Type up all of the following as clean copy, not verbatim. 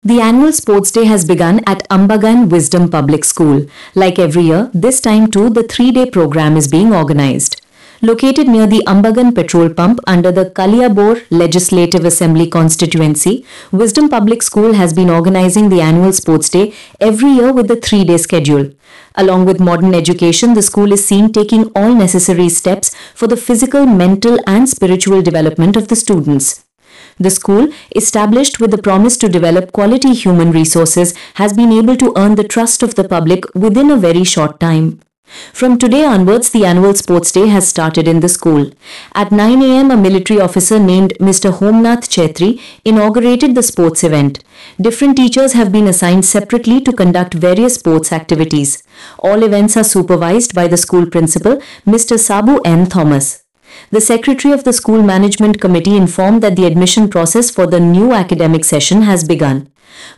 The annual sports day has begun at Ambagan Wisdom Public School. Like every year, this time too the 3-day program is being organized. Located near the Ambagan petrol pump under the Kaliabor Legislative Assembly constituency, Wisdom Public School has been organizing the annual sports day every year with the 3-day schedule. Along with modern education, the school is seen taking all necessary steps for the physical, mental and spiritual development of the students. The school, established with the promise to develop quality human resources, has been able to earn the trust of the public within a very short time. From today onwards, the annual sports day has started in the school. At 9 a.m., a military officer named Mr. Homnath Chetri inaugurated the sports event. Different teachers have been assigned separately to conduct various sports activities. All events are supervised by the school principal, Mr. Sabu N. Thomas. The secretary of the school management committee informed that the admission process for the new academic session has begun.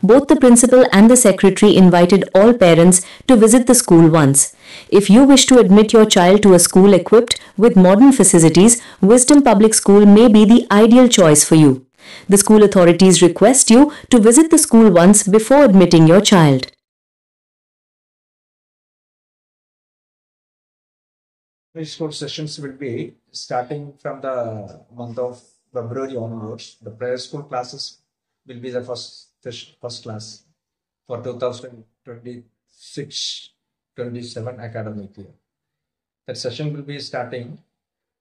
Both the principal and the secretary invited all parents to visit the school once. If you wish to admit your child to a school equipped with modern facilities, Wisdom Public School may be the ideal choice for you. The school authorities request you to visit the school once before admitting your child. Preschool sessions will be starting from the month of February onwards. The preschool classes will be the first class for 2026-27 academic year. That session will be starting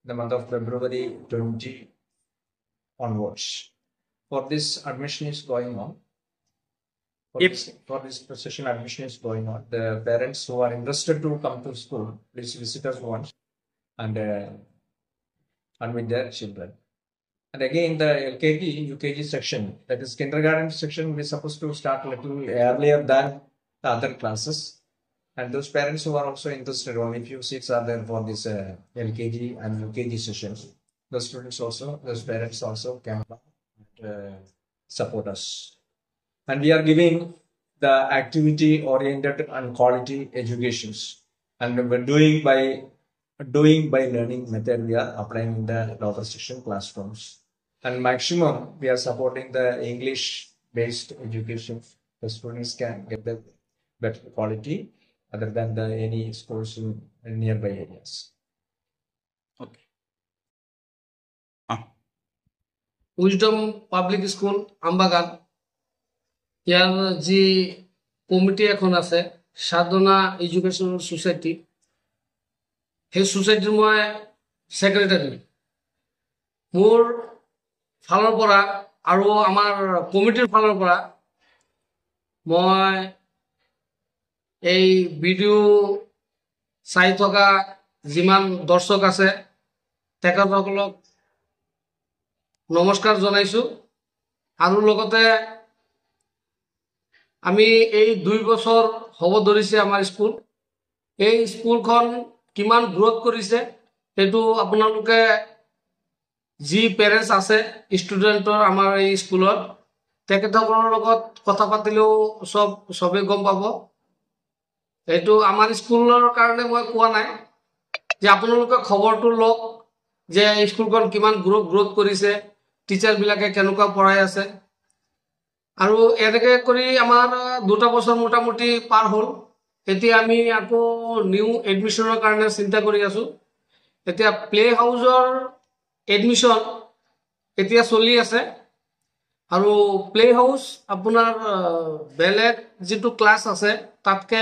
the month of February 20 onwards. For this admission is going on. For this session admission is going on. The parents who are interested to come to school, please visit us once and with their children. And again, the LKG, UKG section, that is kindergarten section, is supposed to start a little earlier than the other classes. And those parents who are also interested, only few seats are there for this LKG and UKG sessions. Those students also, those parents also can support us. And we are giving the activity-oriented and quality educations. And we're doing by learning method, we are applying in the lower section classrooms. And maximum, we are supporting the English-based education. The students can get the better quality other than any schools in nearby areas. Okay. Wisdom Public School, Ambagan. Here, the committee এখন আছে সাধনা educational society সেই সোসাইটিৰ মই secretary মোৰ ফালৰ পৰা আৰু আমাৰ কমিটিৰ ফালৰ পৰা মই এই ভিডিও চাই থকা যিমান দৰ্শক আছে তেখেতসকলক নমস্কাৰ জনাইছো আৰু লগতে আমি এই 2 বছৰ হ'ব ধৰিছে আমাৰ স্কুল এই স্কুলখন কিমান গ্ৰোথ কৰিছে এটো আপোনালোকে জি পেৰেন্টস আছে ষ্টুডেন্টৰ আমাৰ এই স্কুলত তেখেতসকলৰ লগত কথা পাতিলেও সবে গম পাব এটো আমাৰ স্কুলৰ কাৰণে মই কোৱা নাই যে আপোনালোকে খবৰটো লওক যে স্কুলখন কিমান গ্ৰোথ কৰিছে টিচাৰ বিলাকে কেনেকুৱা পঢ়াই আছে আৰু এনেকে কৰি আমাৰ 2 বছৰ মোটামুটি পাৰ হ'ল এতিয়া আমি আকৌ নিউ এডমিশনৰ কাৰণে চিন্তা কৰি আছো এতিয়া প্লে হাউসৰ এডমিশন এতিয়া চলি আছে আৰু প্লে হাউস আপোনাৰ বেলেগ যেটো ক্লাস আছে তাতকে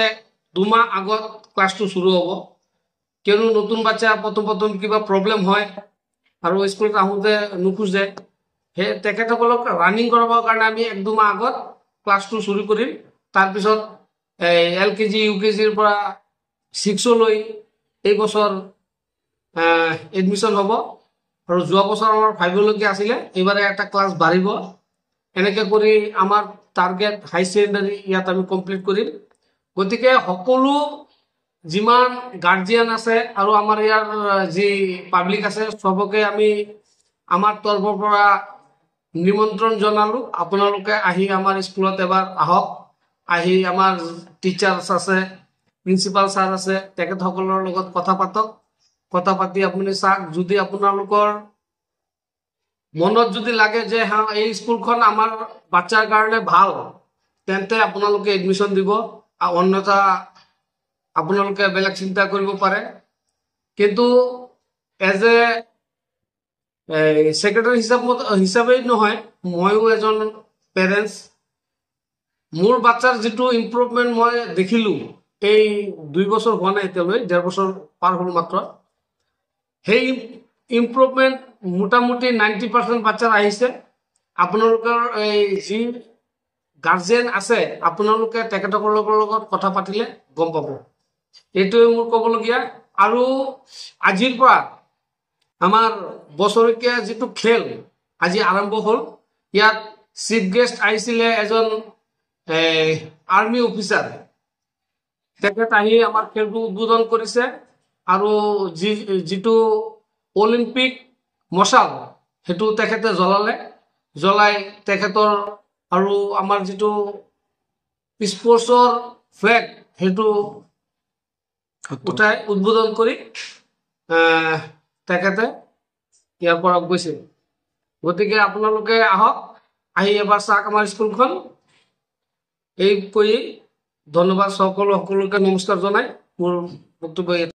2 মাহ আগত ক্লাসটো শুৰু হ'ব কিয়নো নতুন বাচ্চা প্ৰথম কিবা প্ৰবলেম হয় আৰু স্কুলত আহোতে নুখুজে হে তেখেতসকলক ৰানিং কৰাবৰ কাৰণে আমি 1-2 মাহ আগত ক্লাসটো শুৰু কৰিম তাৰ পিছত এলকেজি ইউকেজিৰ পৰা 6 লৈ এই বছৰ এডমিশন হ'ব আৰু যোৱা বছৰ আমাৰ 5 লৈকে আছিল এবাৰে একটা ক্লাস বাঢ়িব এনেকে কৰি আমাৰ টাৰ্গেট হাই সেকেন্ডাৰী ইয়াত আমি কমপ্লিট কৰিম গতিকে সকলো যিমান গাৰ্জিয়ান আছে আৰু আমাৰ ইয়াৰ যি পাব্লিক আছে সবকে আমি আমাৰ তৰফৰ পৰা নিমন্ত্ৰণ জনালো আপোনালোকে আহি আমাৰ স্কুলত এবাৰ আহক আহি আমাৰ টিচাৰ্স আছে প্ৰিন্সিপাল স্যাৰ আছে তেখেতসকলৰ লগত কথা পাতক কথা পাতি আপুনি চাক যদি আপোনালোকৰ মনত যদি লাগে যে হ্যাঁ এই স্কুলখন আমাৰ বাচ্চাৰ কাৰণে ভাল তেন্তে আপোনালোকে এডমিশ্যন দিব, অন্যথা আপোনালোকে বেলেগ চিন্তা কৰিব পাৰে। কিন্তু এজ এ সেক্ৰেটাৰি হিসাবেই নহয়, ময়ো এজন পেৰেণ্টছ। মোৰ বাচ্চাৰ যিটো ইম্প্ৰুভমেণ্ট মই দেখিলোঁ এই 2 বছৰ হোৱা নাই, এতিয়ালৈ 1.5 বছৰ পাৰ হ'ল মাত্ৰ, সেই ইম্প্ৰুভমেণ্ট মোটামুটি 90% বাচ্চাৰ আহিছে। আপোনালোকৰ এই যি গাৰ্জেন আছে আপোনালোকে তেখেতসকলৰ লগত কথা পাতিলে গম পাব। এইটোৱে মোৰ ক'বলগীয়া। আৰু আজিৰ পৰা আমাৰ বছৰেকীয়া যিটো খেল আজি আৰম্ভ হ'ল, ইয়াত চিফ গেষ্ট আহিছিলে এজন আৰ্মি অফিচাৰ। তেখেত আহি আমাৰ খেলটো উদ্বোধন কৰিছে আৰু যিটো অলিম্পিক মশাল সেইটো তেখেতে জ্বলাই তেখেতৰ আৰু আমাৰ যিটো স্পৰ্টছৰ ফ্লেগ সেইটো উঠাই উদ্বোধন কৰি তেখেতে ইয়াৰ পৰা গৈছে। গতিকে আপোনালোকে আহক, আহি এবাৰ চাওক আমাৰ স্কুলখন। এই কৈ ধন্যবাদ সকলোকে নমস্কাৰ জনাই মোৰ বক্তব্য